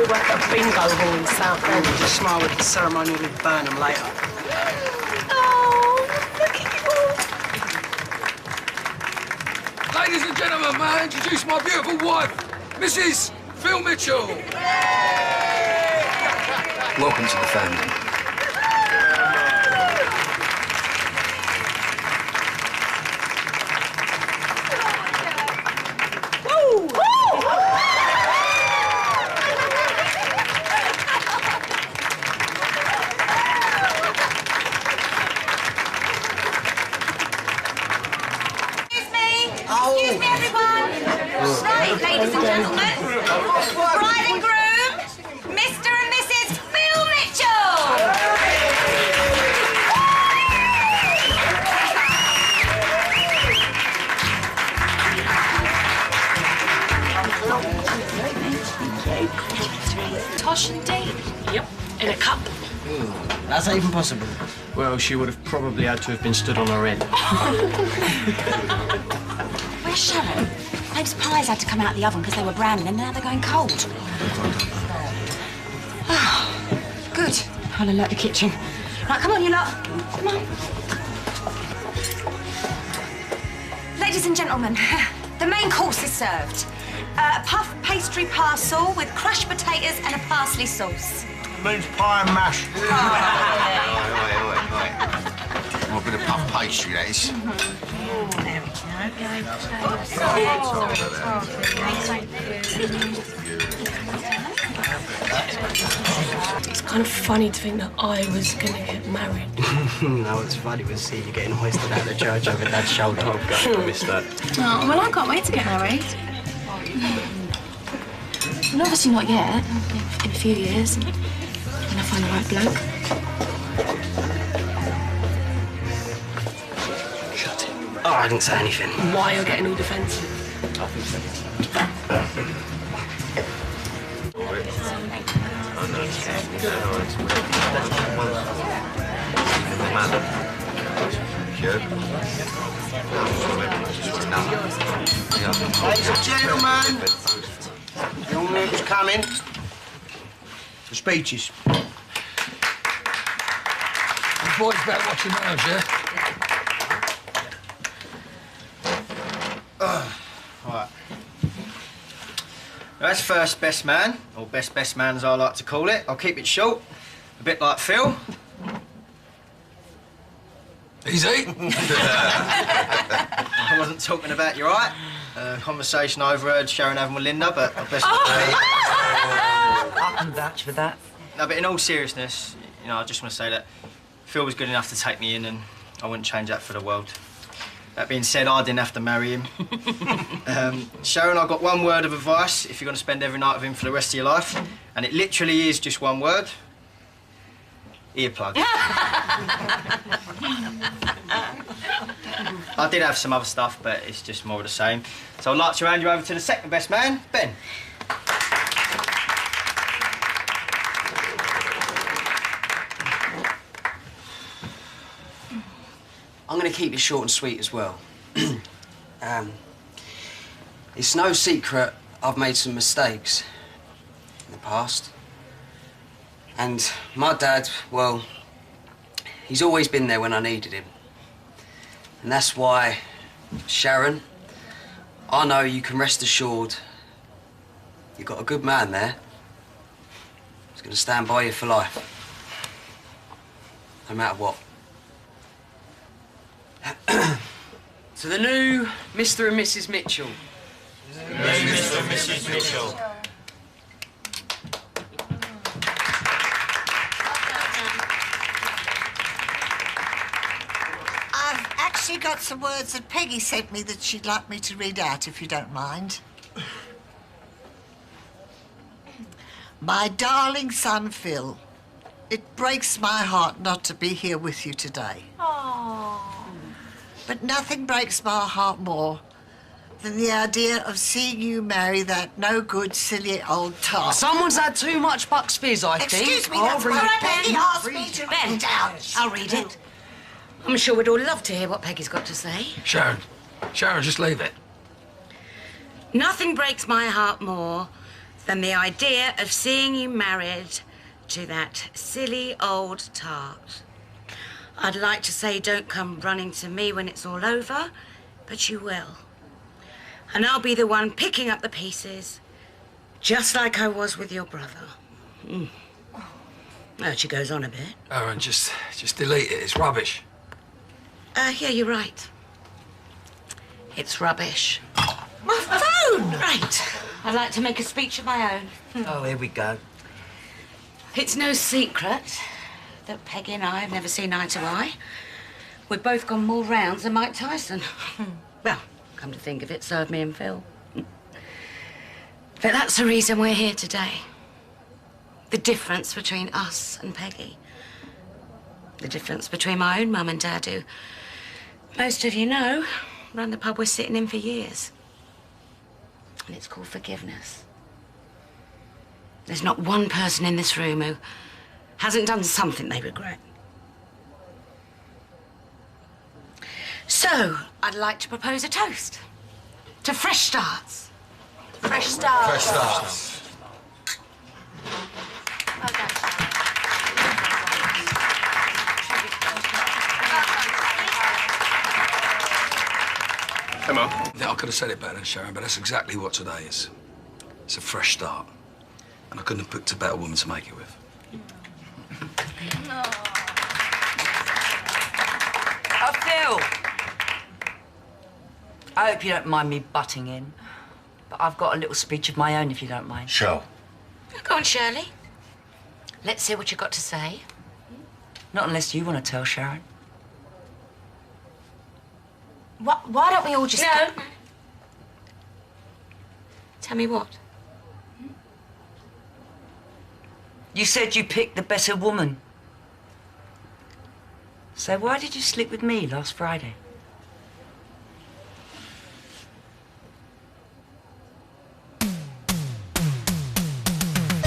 We work at a bingo hall in Southend. Just smile with the ceremony and burn them later. Oh, look at you. Ladies and gentlemen, may I introduce my beautiful wife, Mrs. Phil Mitchell. Welcome to the family. Excuse me, everyone. Right, ladies and gentlemen. Bride and groom, Mr. and Mrs. Phil Mitchell. Tosh and Dee? Yep, in a cup. That's not even possible. Well, she would have probably had to have been stood on her head. Where's Sharon? Those pies had to come out of the oven because they were brown and now they're going cold. Oh, good. I'll alert the kitchen. Right, come on, you lot. Come on. Ladies and gentlemen, the main course is served. A puff pastry parcel with crushed potatoes and a parsley sauce. Means pie and mash. Well, a bit of puff pastry, that is. It's kind of funny to think that I was going to get married. No, it's funny to see you getting hoisted out of the church over Dad's shoulder. I missed that. Oh, well, I can't wait to get married. Well, obviously not yet. In a few years. When I find the right bloke. Shut it. Oh, I didn't say anything. Why you're getting all defensive? I think so. Ladies and gentlemen, young man's coming. The speeches. The boys better watch your mouths, yeah? Right. That's first best man, or best man as I like to call it. I'll keep it short, a bit like Phil. Easy. I wasn't talking about you, right? Conversation I overheard Sharon having with Linda, but I best not repeat. I can vouch for that. No, but in all seriousness, you know, I just want to say that Phil was good enough to take me in, and I wouldn't change that for the world. That being said, I didn't have to marry him. Sharon, I've got one word of advice if you're going to spend every night with him for the rest of your life, and it literally is just one word. Earplugs. I did have some other stuff, but it's just more of the same. So I'd like to hand you over to the second best man, Ben. I'm going to keep it short and sweet as well. It's no secret I've made some mistakes in the past. And my dad, well, he's always been there when I needed him. And that's why, Sharon, I know you can rest assured you've got a good man there who's going to stand by you for life, no matter what. To the new Mr. and Mrs. Mitchell. Mr. and Mrs. Mitchell. I've actually got some words that Peggy sent me that she'd like me to read out, if you don't mind. My darling son, Phil, it breaks my heart not to be here with you today. Oh. But nothing breaks my heart more than the idea of seeing you marry that no-good, silly old tart. Someone's had too much Bucks Fizz, I think. Excuse me, that's what Peggy asked me to read out. I'll read it. I'm sure we'd all love to hear what Peggy's got to say. Sharon, just leave it. Nothing breaks my heart more than the idea of seeing you married to that silly old tart. I'd like to say don't come running to me when it's all over, but you will. And I'll be the one picking up the pieces, just like I was with your brother. Oh, she goes on a bit. Aaron, just delete it. It's rubbish. Yeah, you're right. It's rubbish. My phone! Right. I'd like to make a speech of my own. Oh, here we go. It's no secret that Peggy and I have never seen eye to eye. We've both gone more rounds than Mike Tyson. Well, come to think of it, served me and Phil. But that's the reason we're here today. The difference between us and Peggy. The difference between my own mum and dad, who, most of you know, run the pub we're sitting in for years. And it's called forgiveness. There's not one person in this room who hasn't done something they regret. So, I'd like to propose a toast to fresh starts. Fresh start. Fresh starts. Come on. I think I could have said it better than Sharon, but that's exactly what today is. It's a fresh start. And I couldn't have picked a better woman to make it with. Phil. I hope you don't mind me butting in, but I've got a little speech of my own, if you don't mind. Sure. Go on, Shirley. Let's hear what you've got to say. Not unless you want to tell, Sharon. Why don't we all just... No. Tell me what? You said you picked the better woman. So why did you sleep with me last Friday?